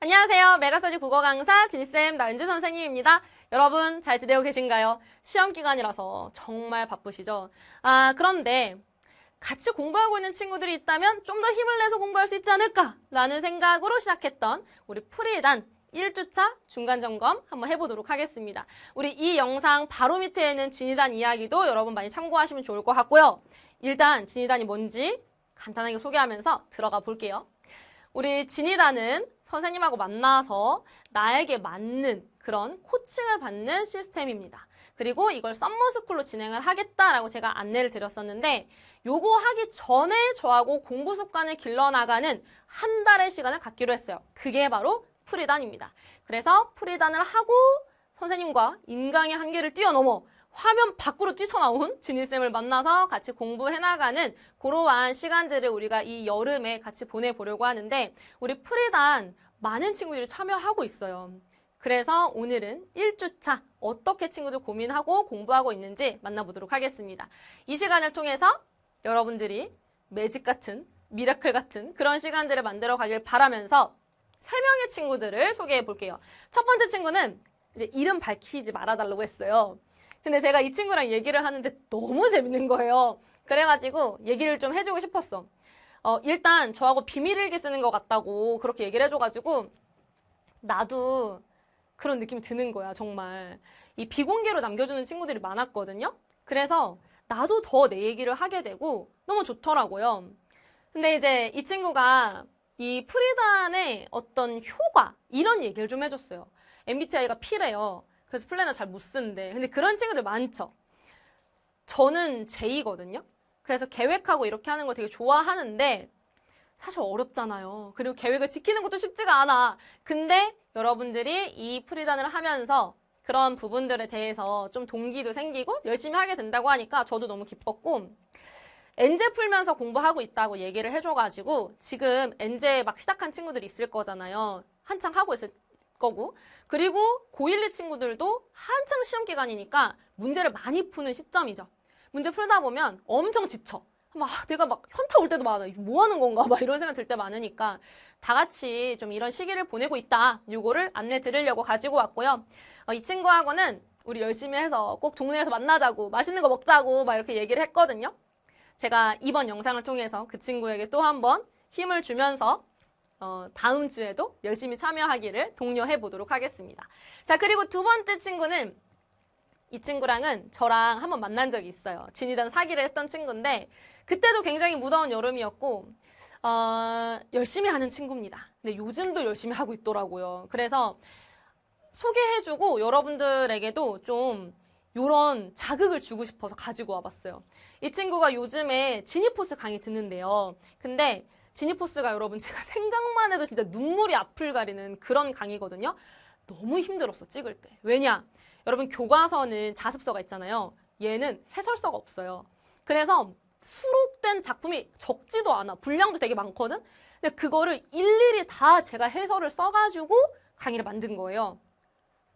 안녕하세요. 메가스터디 국어 강사 진희쌤 나은지 선생님입니다. 여러분 잘 지내고 계신가요? 시험 기간이라서 정말 바쁘시죠? 그런데 같이 공부하고 있는 친구들이 있다면 좀 더 힘을 내서 공부할 수 있지 않을까라는 생각으로 시작했던 우리 프리단 1주차 중간점검 한번 해보도록 하겠습니다. 우리 이 영상 바로 밑에 있는 진이단 이야기도 여러분 많이 참고하시면 좋을 것 같고요. 일단 진이단이 뭔지 간단하게 소개하면서 들어가 볼게요. 우리 진이단은 선생님하고 만나서 나에게 맞는 그런 코칭을 받는 시스템입니다. 그리고 이걸 썸머스쿨로 진행을 하겠다라고 제가 안내를 드렸었는데 요거 하기 전에 저하고 공부 습관을 길러나가는 한 달의 시간을 갖기로 했어요. 그게 바로 프리단입니다. 그래서 프리단을 하고 선생님과 인강의 한계를 뛰어넘어 화면 밖으로 뛰쳐나온 진희쌤을 만나서 같이 공부해나가는 그러한 시간들을 우리가 이 여름에 같이 보내보려고 하는데 우리 프리단 많은 친구들이 참여하고 있어요. 그래서 오늘은 1주차 어떻게 친구들 고민하고 공부하고 있는지 만나보도록 하겠습니다. 이 시간을 통해서 여러분들이 매직 같은, 미라클 같은 그런 시간들을 만들어 가길 바라면서 3명의 친구들을 소개해 볼게요. 첫 번째 친구는 이제 이름 밝히지 말아달라고 했어요. 근데 제가 이 친구랑 얘기를 하는데 너무 재밌는 거예요. 그래가지고 얘기를 좀 해주고 싶었어. 일단 저하고 비밀일기 쓰는 것 같다고 그렇게 얘기를 해줘가지고 나도 그런 느낌이 드는 거야, 정말. 이 비공개로 남겨주는 친구들이 많았거든요. 그래서 나도 더 내 얘기를 하게 되고 너무 좋더라고요. 근데 이제 이 친구가 이 프리단의 어떤 효과 이런 얘기를 좀 해줬어요. MBTI가 P래요. 그래서 플래너 잘 못 쓰는데 근데 그런 친구들 많죠. 저는 J거든요. 그래서 계획하고 이렇게 하는 걸 되게 좋아하는데 사실 어렵잖아요. 그리고 계획을 지키는 것도 쉽지가 않아. 근데 여러분들이 이 프리단을 하면서 그런 부분들에 대해서 좀 동기도 생기고 열심히 하게 된다고 하니까 저도 너무 기뻤고 엔제 풀면서 공부하고 있다고 얘기를 해줘가지고 지금 엔제 막 시작한 친구들이 있을 거잖아요. 한창 하고 있을 거고 그리고 고1, 2 친구들도 한창 시험 기간이니까 문제를 많이 푸는 시점이죠. 문제 풀다 보면 엄청 지쳐. 내가 막 현타 올 때도 많아. 뭐 하는 건가? 막 이런 생각 들 때 많으니까 다 같이 좀 이런 시기를 보내고 있다. 요거를 안내 드리려고 가지고 왔고요. 이 친구하고는 우리 열심히 해서 꼭 동네에서 만나자고 맛있는 거 먹자고 막 이렇게 얘기를 했거든요. 제가 이번 영상을 통해서 그 친구에게 또 한번 힘을 주면서 다음 주에도 열심히 참여하기를 독려해 보도록 하겠습니다. 자, 그리고 두 번째 친구는 이 친구랑은 저랑 한번 만난 적이 있어요. 진이단 사기를 했던 친구인데 그때도 굉장히 무더운 여름이었고 열심히 하는 친구입니다. 근데 요즘도 열심히 하고 있더라고요. 그래서 소개해주고 여러분들에게도 좀 이런 자극을 주고 싶어서 가지고 와봤어요. 이 친구가 요즘에 지니포스 강의 듣는데요. 근데 지니포스가 여러분 제가 생각만 해도 진짜 눈물이 앞을 가리는 그런 강의거든요. 너무 힘들었어, 찍을 때. 왜냐? 여러분 교과서는 자습서가 있잖아요. 얘는 해설서가 없어요. 그래서 수록된 작품이 적지도 않아. 분량도 되게 많거든? 근데 그거를 일일이 다 제가 해설을 써가지고 강의를 만든 거예요.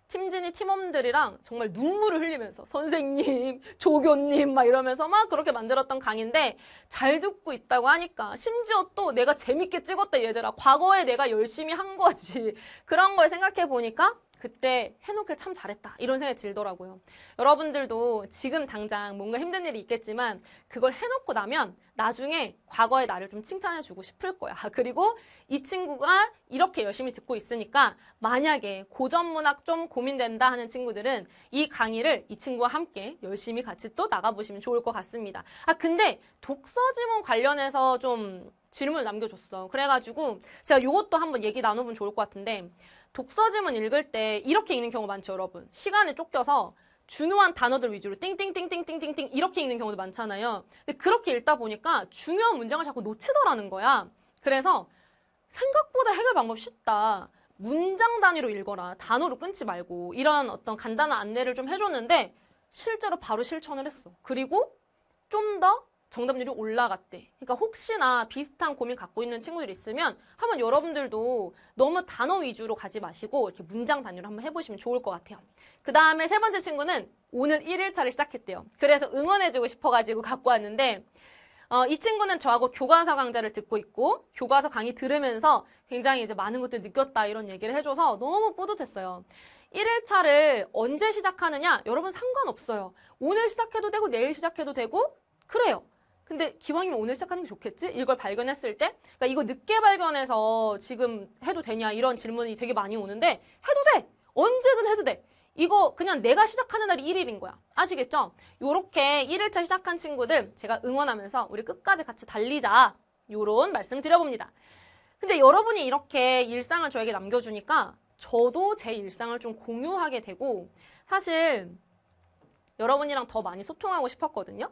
팀진이 팀원들이랑 정말 눈물을 흘리면서 선생님, 조교님 막 이러면서 막 그렇게 만들었던 강의인데 잘 듣고 있다고 하니까 심지어 또 내가 재밌게 찍었다 얘들아. 과거에 내가 열심히 한 거지. 그런 걸 생각해 보니까 그때 해놓길 참 잘했다 이런 생각이 들더라고요. 여러분들도 지금 당장 뭔가 힘든 일이 있겠지만 그걸 해놓고 나면 나중에 과거의 나를 좀 칭찬해주고 싶을 거야. 그리고 이 친구가 이렇게 열심히 듣고 있으니까 만약에 고전문학 좀 고민된다 하는 친구들은 이 강의를 이 친구와 함께 열심히 같이 또 나가보시면 좋을 것 같습니다. 근데 독서지문 관련해서 좀 질문을 남겨줬어. 그래가지고 제가 이것도 한번 얘기 나눠보면 좋을 것 같은데 독서지문 읽을 때 이렇게 읽는 경우 많죠, 여러분. 시간에 쫓겨서 중요한 단어들 위주로 띵띵띵띵띵띵띵 이렇게 읽는 경우도 많잖아요. 근데 그렇게 읽다 보니까 중요한 문장을 자꾸 놓치더라는 거야. 그래서 생각보다 해결 방법 쉽다. 문장 단위로 읽어라. 단어로 끊지 말고 이런 어떤 간단한 안내를 좀 해줬는데 실제로 바로 실천을 했어. 그리고 좀 더 정답률이 올라갔대. 그러니까 혹시나 비슷한 고민 갖고 있는 친구들이 있으면 한번 여러분들도 너무 단어 위주로 가지 마시고 이렇게 문장 단위로 한번 해보시면 좋을 것 같아요. 그 다음에 세 번째 친구는 오늘 1일차를 시작했대요. 그래서 응원해주고 싶어가지고 갖고 왔는데 이 친구는 저하고 교과서 강좌를 듣고 있고 교과서 강의 들으면서 굉장히 이제 많은 것들 느꼈다 이런 얘기를 해줘서 너무 뿌듯했어요. 1일차를 언제 시작하느냐? 여러분 상관없어요. 오늘 시작해도 되고 내일 시작해도 되고 그래요. 근데 기왕이면 오늘 시작하는 게 좋겠지? 이걸 발견했을 때? 그러니까 이거 늦게 발견해서 지금 해도 되냐 이런 질문이 되게 많이 오는데 해도 돼! 언제든 해도 돼! 이거 그냥 내가 시작하는 날이 1일인 거야. 아시겠죠? 요렇게 1일차 시작한 친구들 제가 응원하면서 우리 끝까지 같이 달리자. 요런 말씀 드려봅니다. 근데 여러분이 이렇게 일상을 저에게 남겨주니까 저도 제 일상을 좀 공유하게 되고 사실 여러분이랑 더 많이 소통하고 싶었거든요.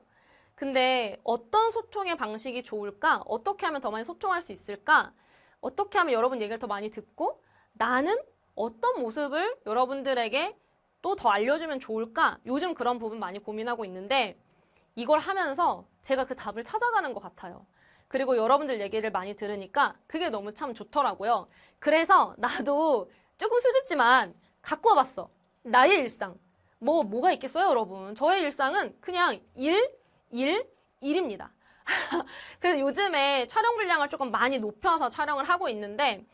근데 어떤 소통의 방식이 좋을까? 어떻게 하면 더 많이 소통할 수 있을까? 어떻게 하면 여러분 얘기를 더 많이 듣고 나는 어떤 모습을 여러분들에게 또 더 알려주면 좋을까? 요즘 그런 부분 많이 고민하고 있는데 이걸 하면서 제가 그 답을 찾아가는 것 같아요. 그리고 여러분들 얘기를 많이 들으니까 그게 너무 참 좋더라고요. 그래서 나도 조금 수줍지만 갖고 와봤어. 나의 일상. 뭐가 있겠어요, 여러분? 저의 일상은 그냥 일입니다. 그래서 요즘에 촬영 분량을 조금 많이 높여서 촬영을 하고 있는데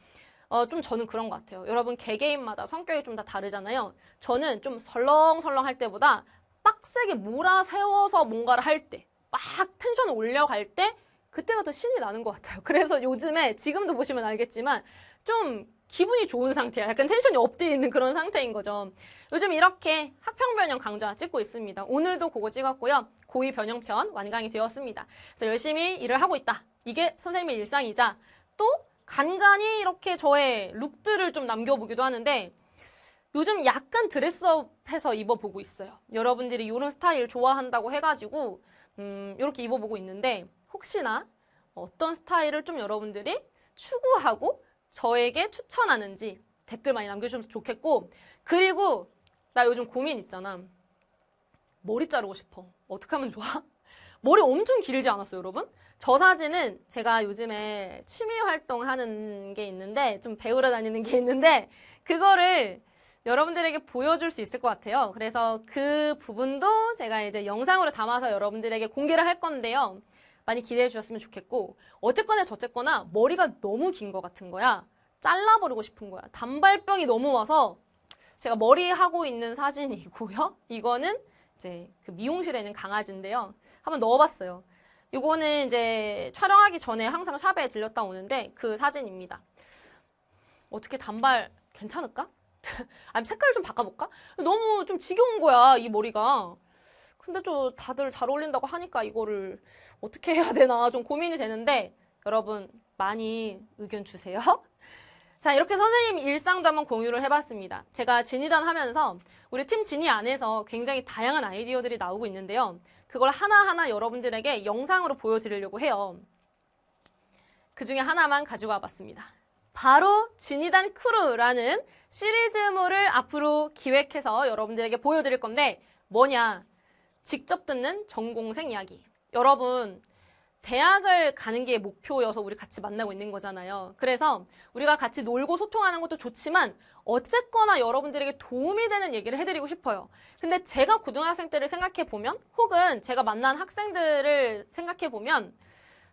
좀 저는 그런 것 같아요. 여러분 개개인마다 성격이 좀 다 다르잖아요. 저는 좀 설렁설렁 할 때보다 빡세게 몰아세워서 뭔가를 할 때, 막 텐션을 올려갈 때 그때가 더 신이 나는 것 같아요. 그래서 요즘에 지금도 보시면 알겠지만 좀 기분이 좋은 상태야. 약간 텐션이 업돼 있는 그런 상태인 거죠. 요즘 이렇게 학평 변형 강좌 찍고 있습니다. 오늘도 그거 찍었고요. 고2 변형편 완강이 되었습니다. 그래서 열심히 일을 하고 있다. 이게 선생님의 일상이자 또 간간히 이렇게 저의 룩들을 좀 남겨보기도 하는데 요즘 약간 드레스업해서 입어보고 있어요. 여러분들이 이런 스타일 좋아한다고 해가지고 이렇게 입어보고 있는데 혹시나 어떤 스타일을 좀 여러분들이 추구하고 저에게 추천하는지 댓글 많이 남겨주시면 좋겠고 그리고 나 요즘 고민 있잖아. 머리 자르고 싶어. 어떻게 하면 좋아? 머리 엄청 길지 않았어요, 여러분? 저 사진은 제가 요즘에 취미 활동하는 게 있는데 좀 배우러 다니는 게 있는데 그거를 여러분들에게 보여줄 수 있을 것 같아요. 그래서 그 부분도 제가 이제 영상으로 담아서 여러분들에게 공개를 할 건데요. 많이 기대해 주셨으면 좋겠고 어쨌거나 저쨌거나 머리가 너무 긴 것 같은 거야. 잘라버리고 싶은 거야. 단발병이 너무 와서 제가 머리 하고 있는 사진이고요. 이거는 이제 그 미용실에 있는 강아지인데요. 한번 넣어봤어요. 이거는 이제 촬영하기 전에 항상 샵에 들렸다 오는데 그 사진입니다. 어떻게 단발 괜찮을까? 아니 색깔 좀 바꿔볼까? 너무 좀 지겨운 거야 이 머리가. 근데 좀 다들 잘 어울린다고 하니까 이거를 어떻게 해야 되나 좀 고민이 되는데 여러분 많이 의견 주세요. 자, 이렇게 선생님 일상도 한번 공유를 해봤습니다. 제가 진이단 하면서 우리 팀 진이 안에서 굉장히 다양한 아이디어들이 나오고 있는데요. 그걸 하나하나 여러분들에게 영상으로 보여드리려고 해요. 그 중에 하나만 가지고 와봤습니다. 바로 진이단 크루라는 시리즈물을 앞으로 기획해서 여러분들에게 보여드릴 건데 뭐냐? 직접 듣는 전공생 이야기. 여러분 대학을 가는 게 목표여서 우리 같이 만나고 있는 거잖아요. 그래서 우리가 같이 놀고 소통하는 것도 좋지만 어쨌거나 여러분들에게 도움이 되는 얘기를 해드리고 싶어요. 근데 제가 고등학생 때를 생각해보면 혹은 제가 만난 학생들을 생각해보면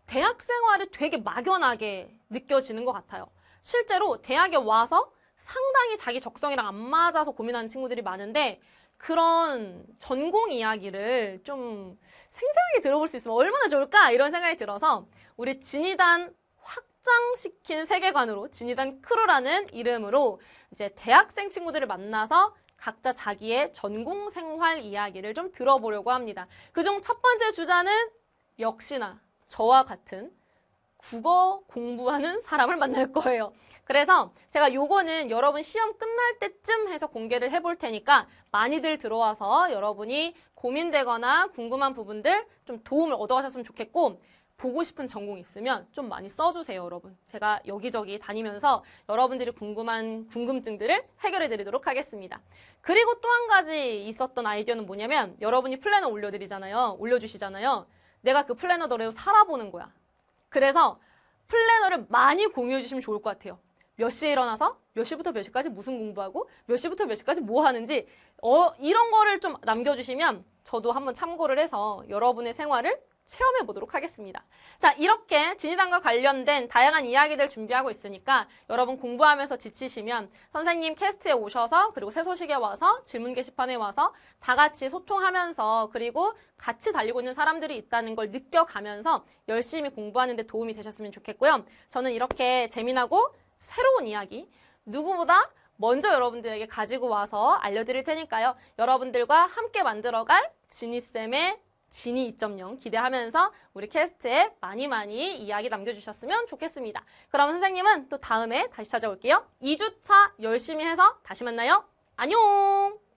대학 생활이 되게 막연하게 느껴지는 것 같아요. 실제로 대학에 와서 상당히 자기 적성이랑 안 맞아서 고민하는 친구들이 많은데 그런 전공 이야기를 좀 생생하게 들어볼 수 있으면 얼마나 좋을까 이런 생각이 들어서 우리 진이단 확장시킨 세계관으로 진이단 크루라는 이름으로 이제 대학생 친구들을 만나서 각자 자기의 전공 생활 이야기를 좀 들어보려고 합니다. 그중 첫 번째 주자는 역시나 저와 같은 국어 공부하는 사람을 만날 거예요. 그래서 제가 요거는 여러분 시험 끝날 때쯤 해서 공개를 해볼 테니까 많이들 들어와서 여러분이 고민되거나 궁금한 부분들 좀 도움을 얻어가셨으면 좋겠고 보고 싶은 전공 있으면 좀 많이 써주세요, 여러분. 제가 여기저기 다니면서 여러분들이 궁금한 궁금증들을 해결해 드리도록 하겠습니다. 그리고 또 한 가지 있었던 아이디어는 뭐냐면 여러분이 플래너 올려주시잖아요. 내가 그 플래너대로 살아보는 거야. 그래서 플래너를 많이 공유해 주시면 좋을 것 같아요. 몇 시에 일어나서 몇 시부터 몇 시까지 무슨 공부하고 몇 시부터 몇 시까지 뭐 하는지 이런 거를 좀 남겨주시면 저도 한번 참고를 해서 여러분의 생활을 체험해 보도록 하겠습니다. 자, 이렇게 진이당과 관련된 다양한 이야기들 준비하고 있으니까 여러분 공부하면서 지치시면 선생님 캐스트에 오셔서 그리고 새 소식에 와서 질문 게시판에 와서 다 같이 소통하면서 그리고 같이 달리고 있는 사람들이 있다는 걸 느껴가면서 열심히 공부하는 데 도움이 되셨으면 좋겠고요. 저는 이렇게 재미나고 새로운 이야기 누구보다 먼저 여러분들에게 가지고 와서 알려드릴 테니까요. 여러분들과 함께 만들어갈 지니쌤의 지니 2.0 기대하면서 우리 캐스트에 많이 이야기 남겨주셨으면 좋겠습니다. 그럼 선생님은 또 다음에 다시 찾아올게요. 2주차 열심히 해서 다시 만나요. 안녕!